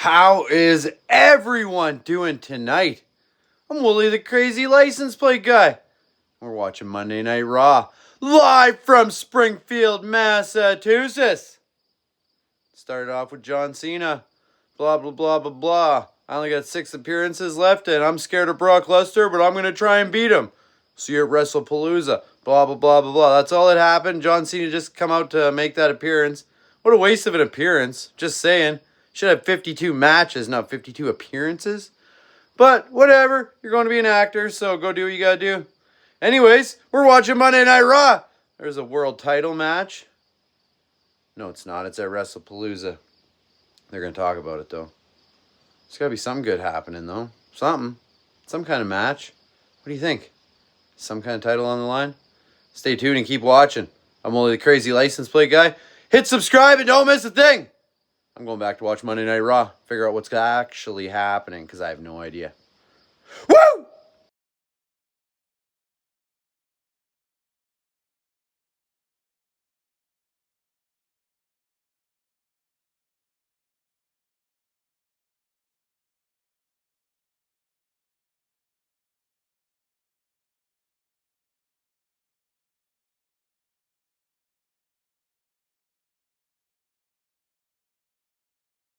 How is everyone doing tonight? I'm Wooly the Crazy License Plate Guy. We're watching Monday Night Raw, live from Springfield, Massachusetts. Started off with John Cena. Blah, blah, blah, blah, blah. I only got 6 appearances left, and I'm scared of Brock Lesnar, but I'm going to try and beat him. See you at WrestlePalooza. Blah, blah, blah, blah, blah. That's all that happened. John Cena just come out to make that appearance. What a waste of an appearance. Just saying. Should have 52 matches, not 52 appearances. But whatever. You're going to be an actor, so go do what you got to do. Anyways, we're watching Monday Night Raw. There's a world title match. No, it's not. It's at WrestlePalooza. They're going to talk about it, though. There's got to be something good happening, though. Something. Some kind of match. What do you think? Some kind of title on the line? Stay tuned and keep watching. I'm only the Crazy License Plate Guy. Hit subscribe and don't miss a thing. I'm going back to watch Monday Night Raw. Figure out what's actually happening because I have no idea. Woo!